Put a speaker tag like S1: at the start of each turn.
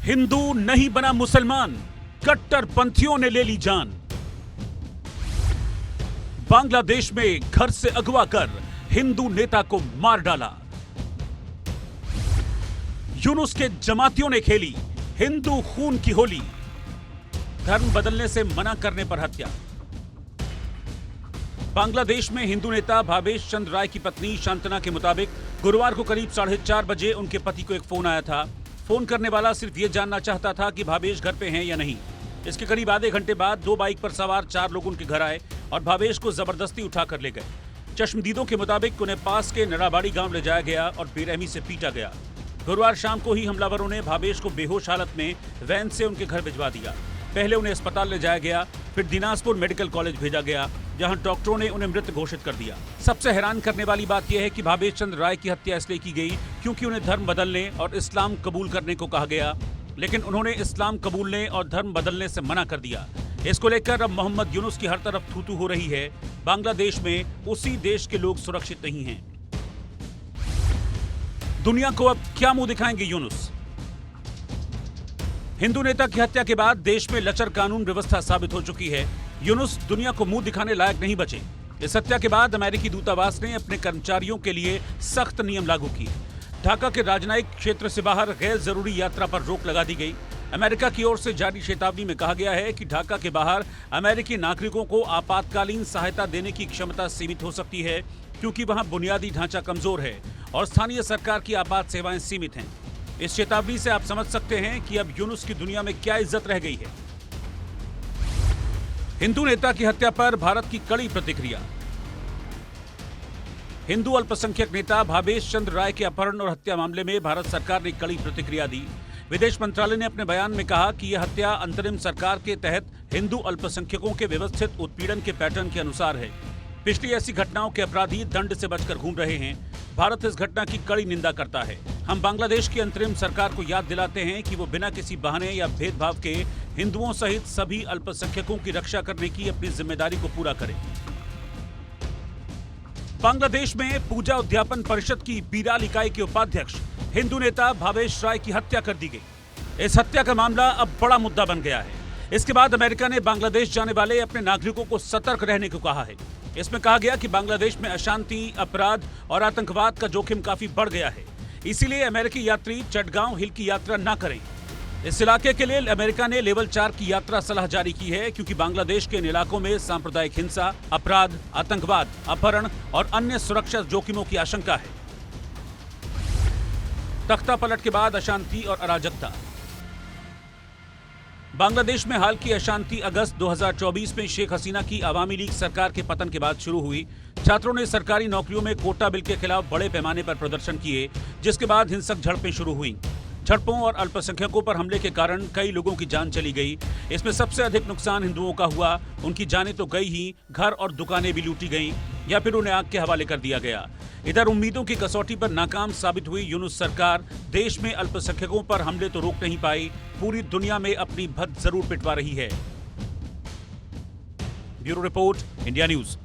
S1: हिंदू नहीं बना मुसलमान, कट्टरपंथियों ने ले ली जान। बांग्लादेश में घर से अगवा कर हिंदू नेता को मार डाला। यूनुस के जमातियों ने खेली हिंदू खून की होली। धर्म बदलने से मना करने पर हत्या। बांग्लादेश में हिंदू नेता भावेश चंद्र राय की पत्नी शांतना के मुताबिक गुरुवार को करीब 4:30 बजे उनके पति को एक फोन आया था। फोन करने वाला सिर्फ ये जानना चाहता था कि भावेश घर पे हैं या नहीं। इसके करीब आधे घंटे बाद 2 बाइक पर सवार 4 लोग उनके घर आए और भावेश को जबरदस्ती उठाकर ले गए। चश्मदीदों के मुताबिक उन्हें पास के नड़ाबाड़ी गांव ले जाया गया और बेरहमी से पीटा गया। गुरुवार शाम को ही हमलावरों ने भावेश को बेहोश हालत में वैन से उनके घर भिजवा दिया। पहले उन्हें अस्पताल ले जाया गया, फिर दिनाजपुर मेडिकल कॉलेज भेजा गया, जहां डॉक्टरों ने उन्हें मृत घोषित कर दिया। सबसे हैरान करने वाली बात यह है कि भावेश चंद्र राय की हत्या इसलिए की गई क्योंकि उन्हें धर्म बदलने और इस्लाम कबूल करने को कहा गया, लेकिन उन्होंने इस्लाम कबूलने और धर्म बदलने से मना कर दिया। इसको लेकर अब मोहम्मद यूनुस की हर तरफ थू-थू हो रही है। बांग्लादेश में उसी देश के लोग सुरक्षित नहीं हैं। दुनिया को अब क्या मुंह दिखाएंगे यूनुस? हिंदू नेता की हत्या के बाद देश में लचर कानून व्यवस्था साबित हो चुकी है। यूनुस दुनिया को मुंह दिखाने लायक नहीं बचे। इस हत्या के बाद अमेरिकी दूतावास ने अपने कर्मचारियों के लिए सख्त नियम लागू किए। ढाका के राजनयिक क्षेत्र से बाहर गैर जरूरी यात्रा पर रोक लगा दी गई। अमेरिका की ओर से जारी चेतावनी में कहा गया है कि ढाका के बाहर अमेरिकी नागरिकों को आपातकालीन सहायता देने की क्षमता सीमित हो सकती है, क्योंकि वहां बुनियादी ढांचा कमजोर है और स्थानीय सरकार की आपात सेवाएं सीमित हैं। इस चेतावनी से आप समझ सकते हैं कि अब यूनुस की दुनिया में क्या इज्जत रह गई है। हिंदू नेता की हत्या पर भारत की कड़ी प्रतिक्रिया। हिंदू अल्पसंख्यक नेता भावेश चंद्र राय के अपहरण और हत्या मामले में भारत सरकार ने कड़ी प्रतिक्रिया दी। विदेश मंत्रालय ने अपने बयान में कहा कि यह हत्या अंतरिम सरकार के तहत हिंदू अल्पसंख्यकों के व्यवस्थित उत्पीड़न के पैटर्न के अनुसार है। पिछली ऐसी घटनाओं के अपराधी दंड से बचकर घूम रहे हैं। भारत इस घटना की कड़ी निंदा करता है। हम बांग्लादेश की अंतरिम सरकार को याद दिलाते हैं कि वो बिना किसी बहाने या भेदभाव के हिंदुओं सहित सभी अल्पसंख्यकों की रक्षा करने की अपनी जिम्मेदारी को पूरा करें। बांग्लादेश में पूजा उद्यापन परिषद की बीराल इकाई के उपाध्यक्ष हिंदू नेता भावेश राय की हत्या कर दी गई। इस हत्या का मामला अब बड़ा मुद्दा बन गया है। इसके बाद अमेरिका ने बांग्लादेश जाने वाले अपने नागरिकों को सतर्क रहने को कहा है। इसमें कहा गया कि बांग्लादेश में अशांति, अपराध और आतंकवाद का जोखिम काफी बढ़ गया है, इसीलिए अमेरिकी यात्री चटगांव हिल की यात्रा न करें। इस इलाके के लिए अमेरिका ने लेवल 4 की यात्रा सलाह जारी की है, क्योंकि बांग्लादेश के इन इलाकों में सांप्रदायिक हिंसा, अपराध, आतंकवाद, अपहरण और अन्य सुरक्षा जोखिमों की आशंका है। तख्ता पलट के बाद अशांति और अराजकता। बांग्लादेश में हाल की अशांति अगस्त 2024 में शेख हसीना की अवामी लीग सरकार के पतन के बाद शुरू हुई। छात्रों ने सरकारी नौकरियों में कोटा बिल के खिलाफ बड़े पैमाने पर प्रदर्शन किए, जिसके बाद हिंसक झड़पें शुरू हुई। झड़पों और अल्पसंख्यकों पर हमले के कारण कई लोगों की जान चली गई। इसमें सबसे अधिक नुकसान हिंदुओं का हुआ। उनकी जानें तो गई ही, घर और दुकानें भी लूटी गईं या फिर उन्हें आग के हवाले कर दिया गया। इधर उम्मीदों की कसौटी पर नाकाम साबित हुई यूनुस सरकार देश में अल्पसंख्यकों पर हमले तो रोक नहीं पाई, पूरी दुनिया में अपनी भद्द जरूर पिटवा रही है। Bureau report, India news.